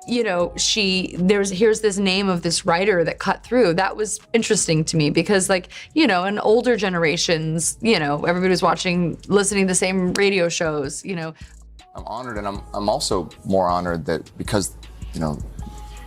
here's this name of this writer that cut through. That was interesting to me because, like, in older generations, everybody was listening to the same radio shows, I'm honored, and I'm also more honored that because,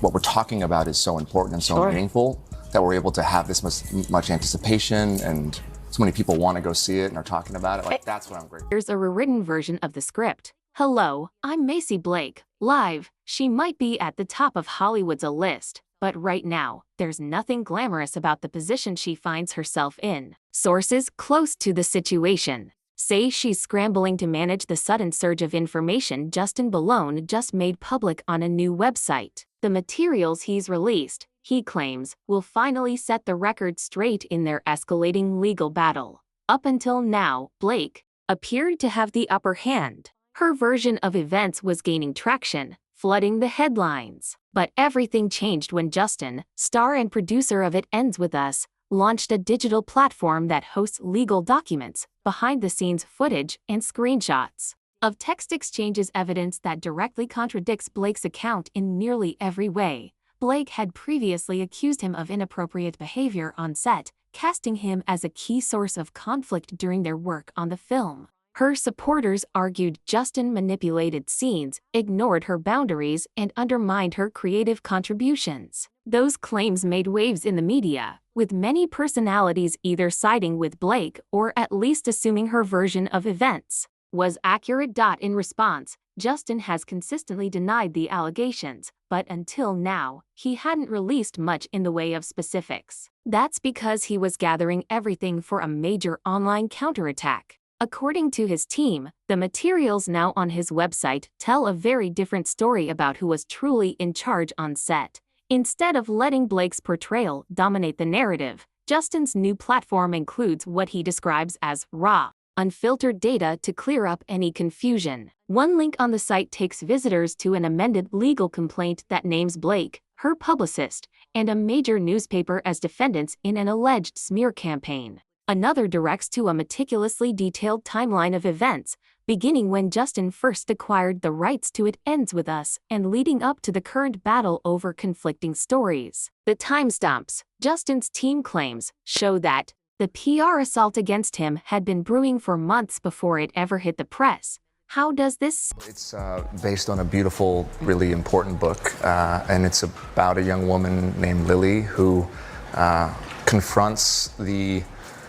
what we're talking about is so important and so meaningful that we're able to have this much anticipation, and so many people want to go see it and are talking about it. Like, that's what I'm grateful. Here's a rewritten version of the script. Hello, I'm Macy Blake. Live, she might be at the top of Hollywood's list, but right now, there's nothing glamorous about the position she finds herself in. Sources close to the situation say she's scrambling to manage the sudden surge of information Justin Balone just made public on a new website. The materials he's released, he claims, will finally set the record straight in their escalating legal battle. Up until now, Blake appeared to have the upper hand. Her version of events was gaining traction, flooding the headlines. But everything changed when Justin, star and producer of It Ends With Us, launched a digital platform that hosts legal documents, behind-the-scenes footage, and screenshots of text exchanges, evidence that directly contradicts Blake's account in nearly every way. Blake had previously accused him of inappropriate behavior on set, casting him as a key source of conflict during their work on the film. Her supporters argued Justin manipulated scenes, ignored her boundaries, and undermined her creative contributions. Those claims made waves in the media, with many personalities either siding with Blake or at least assuming her version of events was accurate. In response, Justin has consistently denied the allegations, but until now, he hadn't released much in the way of specifics. That's because he was gathering everything for a major online counterattack. According to his team, the materials now on his website tell a very different story about who was truly in charge on set. Instead of letting Blake's portrayal dominate the narrative, Justin's new platform includes what he describes as raw, unfiltered data to clear up any confusion. One link on the site takes visitors to an amended legal complaint that names Blake, her publicist, and a major newspaper as defendants in an alleged smear campaign. Another directs to a meticulously detailed timeline of events, beginning when Justin first acquired the rights to It Ends With Us and leading up to the current battle over conflicting stories. The timestamps, Justin's team claims, show that the PR assault against him had been brewing for months before it ever hit the press. How does this? It's based on a beautiful, really important book, and it's about a young woman named Lily who confronts the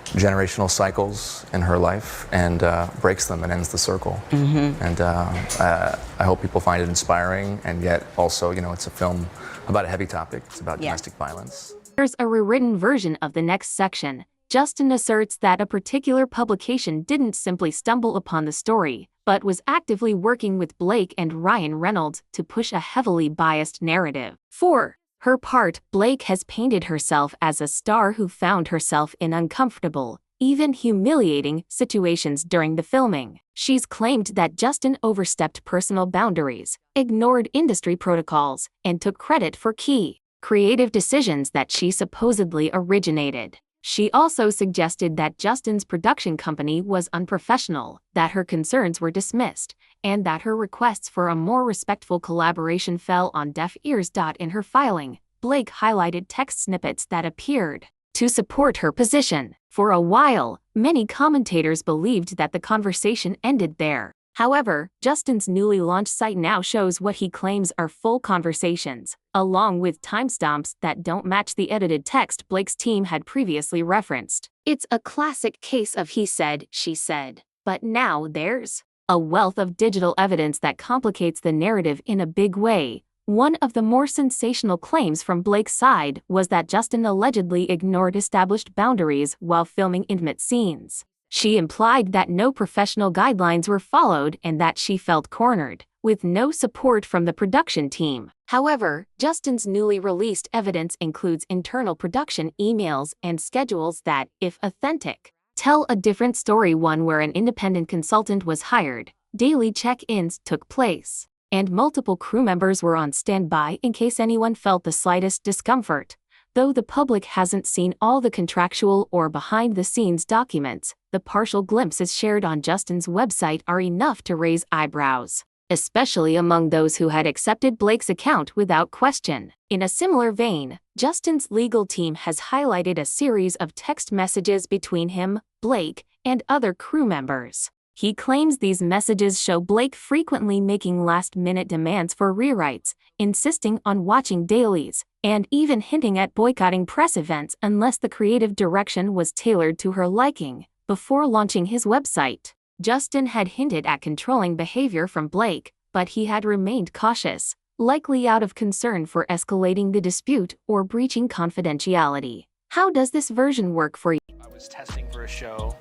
generational cycles in her life and breaks them and ends the circle. And I hope people find it inspiring, and yet also, it's a film about a heavy topic. It's about domestic violence. Here's a rewritten version of the next section. Justin asserts that a particular publication didn't simply stumble upon the story, but was actively working with Blake and Ryan Reynolds to push a heavily biased narrative. For her part, Blake has painted herself as a star who found herself in uncomfortable, even humiliating situations during the filming. She's claimed that Justin overstepped personal boundaries, ignored industry protocols, and took credit for key creative decisions that she supposedly originated. She also suggested that Justin's production company was unprofessional, that her concerns were dismissed, and that her requests for a more respectful collaboration fell on deaf ears. In her filing, Blake highlighted text snippets that appeared to support her position. For a while, many commentators believed that the conversation ended there. However, Justin's newly launched site now shows what he claims are full conversations, along with timestamps that don't match the edited text Blake's team had previously referenced. It's a classic case of he said, she said. But now there's a wealth of digital evidence that complicates the narrative in a big way. One of the more sensational claims from Blake's side was that Justin allegedly ignored established boundaries while filming intimate scenes. She implied that no professional guidelines were followed and that she felt cornered, with no support from the production team. However, Justin's newly released evidence includes internal production emails and schedules that, if authentic, tell a different story, one where an independent consultant was hired, daily check-ins took place, and multiple crew members were on standby in case anyone felt the slightest discomfort. Though the public hasn't seen all the contractual or behind-the-scenes documents, the partial glimpses shared on Justin's website are enough to raise eyebrows. especially among those who had accepted Blake's account without question. In a similar vein, Justin's legal team has highlighted a series of text messages between him, Blake, and other crew members. He claims these messages show Blake frequently making last-minute demands for rewrites, insisting on watching dailies, and even hinting at boycotting press events unless the creative direction was tailored to her liking. Before launching his website, Justin had hinted at controlling behavior from Blake, but he had remained cautious, likely out of concern for escalating the dispute or breaching confidentiality. How does this version work for you? I was testing for a show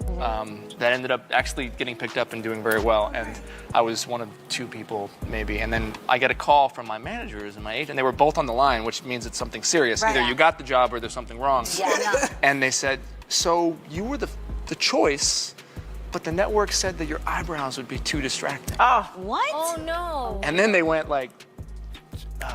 that ended up actually getting picked up and doing very well, and I was one of 2 people maybe, and then I get a call from my managers and my agent. They were both on the line, which means it's something serious. Right. Either you got the job or there's something wrong. Yeah. And they said, so you were the choice, but the network said that your eyebrows would be too distracting. Oh, what? Oh no. And then they went like,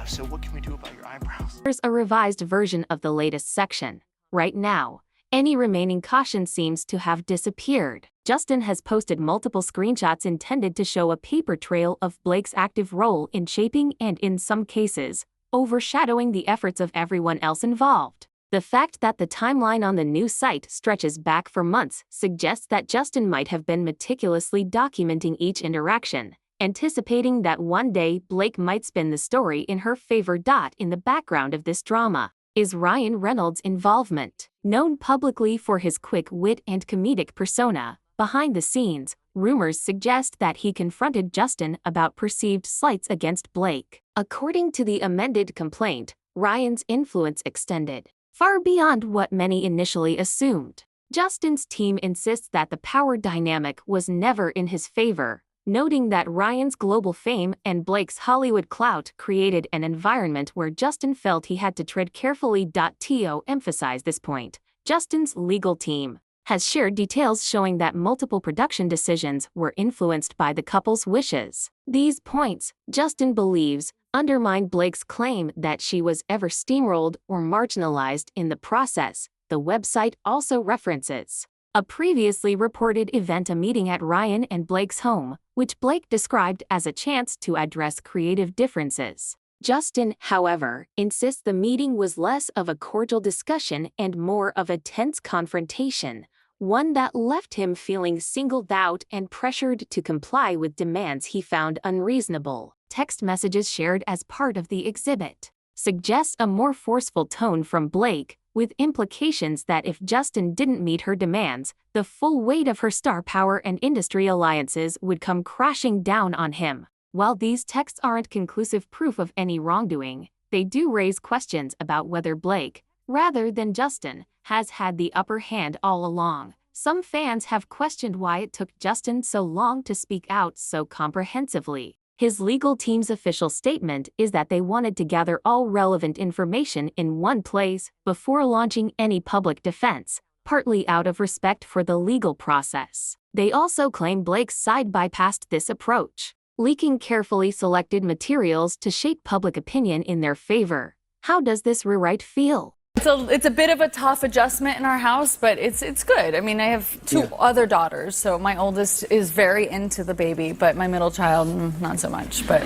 so what can we do about your eyebrows? Here's a revised version of the latest section. Right now, any remaining caution seems to have disappeared. Justin has posted multiple screenshots intended to show a paper trail of Blake's active role in shaping and, in some cases, overshadowing the efforts of everyone else involved. The fact that the timeline on the new site stretches back for months suggests that Justin might have been meticulously documenting each interaction, anticipating that one day Blake might spin the story in her favor. In the background of this drama is Ryan Reynolds' involvement. Known publicly for his quick wit and comedic persona, behind the scenes, rumors suggest that he confronted Justin about perceived slights against Blake. According to the amended complaint, Ryan's influence extended far beyond what many initially assumed. Justin's team insists that the power dynamic was never in his favor, noting that Ryan's global fame and Blake's Hollywood clout created an environment where Justin felt he had to tread carefully. To emphasize this point, Justin's legal team has shared details showing that multiple production decisions were influenced by the couple's wishes. These points, Justin believes, undermine Blake's claim that she was ever steamrolled or marginalized in the process. The website also references a previously reported event, a meeting at Ryan and Blake's home, which Blake described as a chance to address creative differences. Justin, however, insists the meeting was less of a cordial discussion and more of a tense confrontation, one that left him feeling singled out and pressured to comply with demands he found unreasonable. Text messages shared as part of the exhibit suggest a more forceful tone from Blake, with implications that if Justin didn't meet her demands, the full weight of her star power and industry alliances would come crashing down on him. While these texts aren't conclusive proof of any wrongdoing, they do raise questions about whether Blake, rather than Justin, has had the upper hand all along. Some fans have questioned why it took Justin so long to speak out so comprehensively. His legal team's official statement is that they wanted to gather all relevant information in one place before launching any public defense, partly out of respect for the legal process. They also claim Blake's side bypassed this approach, leaking carefully selected materials to shape public opinion in their favor. How does this rewrite feel? It's a bit of a tough adjustment in our house, but it's good. I mean, I have 2 other daughters, so my oldest is very into the baby, but my middle child, not so much. But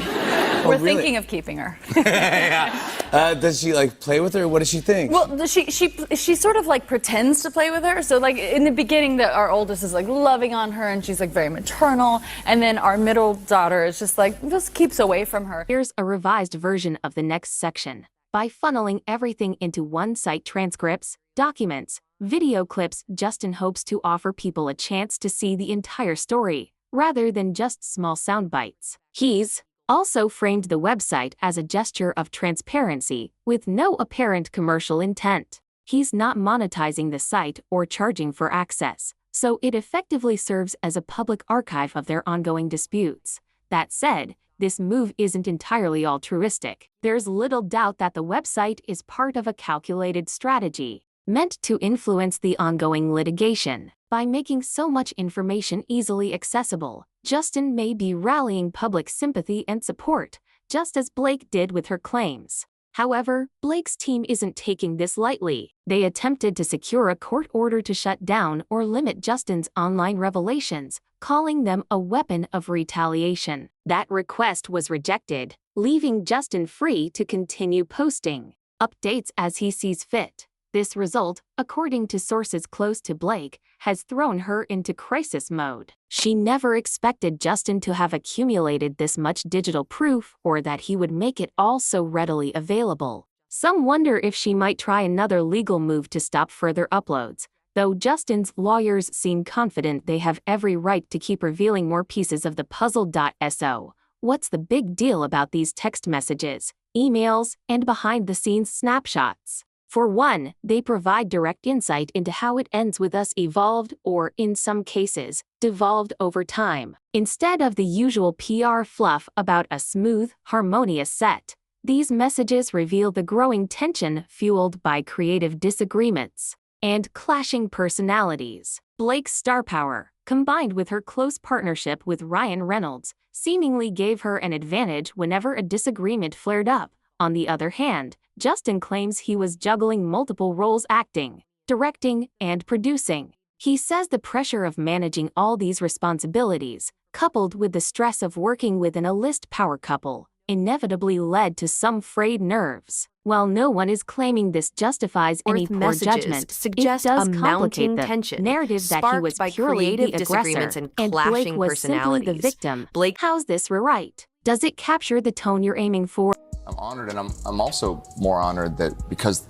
we're thinking of keeping her. Yeah. Does she like play with her? What does she think? Well, she sort of like pretends to play with her. So like in the beginning, our oldest is like loving on her, and she's like very maternal, and then our middle daughter is just keeps away from her. Here's a revised version of the next section. By funneling everything into one site, transcripts, documents, video clips, Justin hopes to offer people a chance to see the entire story, rather than just small sound bites. He's also framed the website as a gesture of transparency, with no apparent commercial intent. He's not monetizing the site or charging for access, so it effectively serves as a public archive of their ongoing disputes. That said, this move isn't entirely altruistic. There's little doubt that the website is part of a calculated strategy, meant to influence the ongoing litigation. By making so much information easily accessible, Justin may be rallying public sympathy and support, just as Blake did with her claims. However, Blake's team isn't taking this lightly. They attempted to secure a court order to shut down or limit Justin's online revelations, calling them a weapon of retaliation. That request was rejected, leaving Justin free to continue posting updates as he sees fit. This result, according to sources close to Blake, has thrown her into crisis mode. She never expected Justin to have accumulated this much digital proof or that he would make it all so readily available. Some wonder if she might try another legal move to stop further uploads, though Justin's lawyers seem confident they have every right to keep revealing more pieces of the puzzle. So, what's the big deal about these text messages, emails, and behind-the-scenes snapshots? For one, they provide direct insight into how it ends with us evolved or, in some cases, devolved over time. Instead of the usual PR fluff about a smooth, harmonious set, these messages reveal the growing tension fueled by creative disagreements and clashing personalities. Blake's star power, combined with her close partnership with Ryan Reynolds, seemingly gave her an advantage whenever a disagreement flared up. On the other hand, Justin claims he was juggling multiple roles: acting, directing, and producing. He says the pressure of managing all these responsibilities, coupled with the stress of working with an A-list power couple, inevitably led to some frayed nerves. While no one is claiming this justifies any poor judgment, suggest it does a complicate mounting the tension narrative that he was sparked by purely creative the aggressor disagreements and and Blake clashing was simply the personalities. victim. Blake, how's this right? Does it capture the tone you're aiming for? I'm honored, and I'm also more honored that because,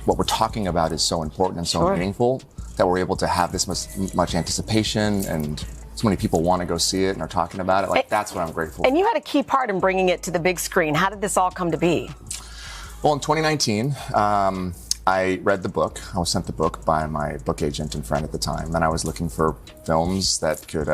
what we're talking about is so important and so meaningful that we're able to have this much anticipation and so many people want to go see it and are talking about it. Like, that's what I'm grateful for. And you had a key part in bringing it to the big screen. How did this all come to be? Well, in 2019, I read the book. I was sent the book by my book agent and friend at the time, and I was looking for films that could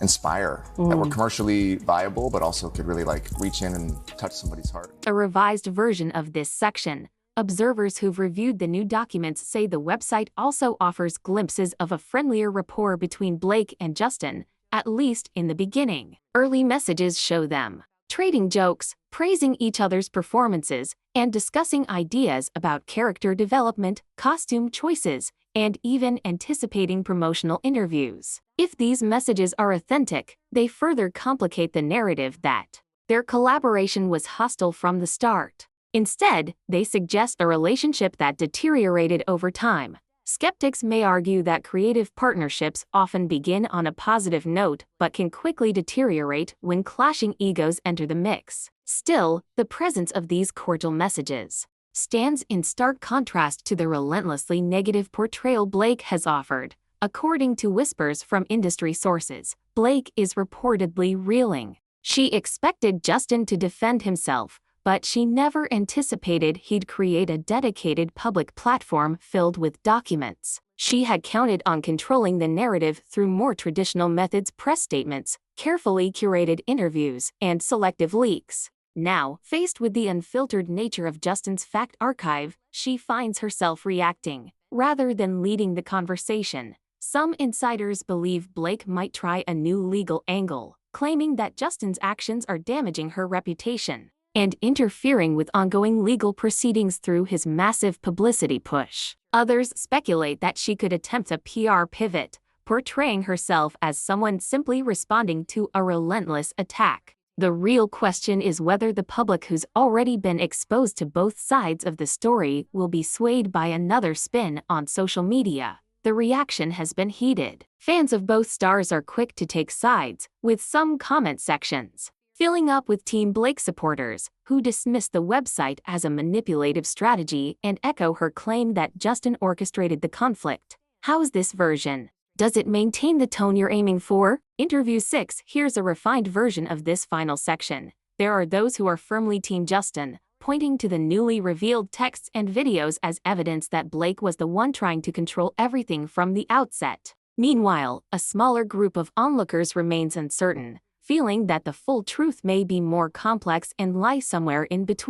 inspire, that were commercially viable, but also could really reach in and touch somebody's heart. A revised version of this section. Observers who've reviewed the new documents say the website also offers glimpses of a friendlier rapport between Blake and Justin, at least in the beginning. Early messages show them trading jokes, praising each other's performances, and discussing ideas about character development, costume choices, and even anticipating promotional interviews. If these messages are authentic, they further complicate the narrative that their collaboration was hostile from the start. Instead, they suggest a relationship that deteriorated over time. Skeptics may argue that creative partnerships often begin on a positive note but can quickly deteriorate when clashing egos enter the mix. Still, the presence of these cordial messages stands in stark contrast to the relentlessly negative portrayal Blake has offered. According to whispers from industry sources, Blake is reportedly reeling. She expected Justin to defend himself, but she never anticipated he'd create a dedicated public platform filled with documents. She had counted on controlling the narrative through more traditional methods: press statements, carefully curated interviews, and selective leaks. Now, faced with the unfiltered nature of Justin's fact archive, she finds herself reacting, rather than leading the conversation. Some insiders believe Blake might try a new legal angle, claiming that Justin's actions are damaging her reputation and interfering with ongoing legal proceedings through his massive publicity push. Others speculate that she could attempt a PR pivot, portraying herself as someone simply responding to a relentless attack. The real question is whether the public who's already been exposed to both sides of the story will be swayed by another spin on social media. The reaction has been heated. Fans of both stars are quick to take sides, with some comment sections filling up with Team Blake supporters, who dismiss the website as a manipulative strategy and echo her claim that Justin orchestrated the conflict. How's this version? Does it maintain the tone you're aiming for? Interview 6. Here's a refined version of this final section. There are those who are firmly Team Justin, pointing to the newly revealed texts and videos as evidence that Blake was the one trying to control everything from the outset. Meanwhile, a smaller group of onlookers remains uncertain, feeling that the full truth may be more complex and lie somewhere in between.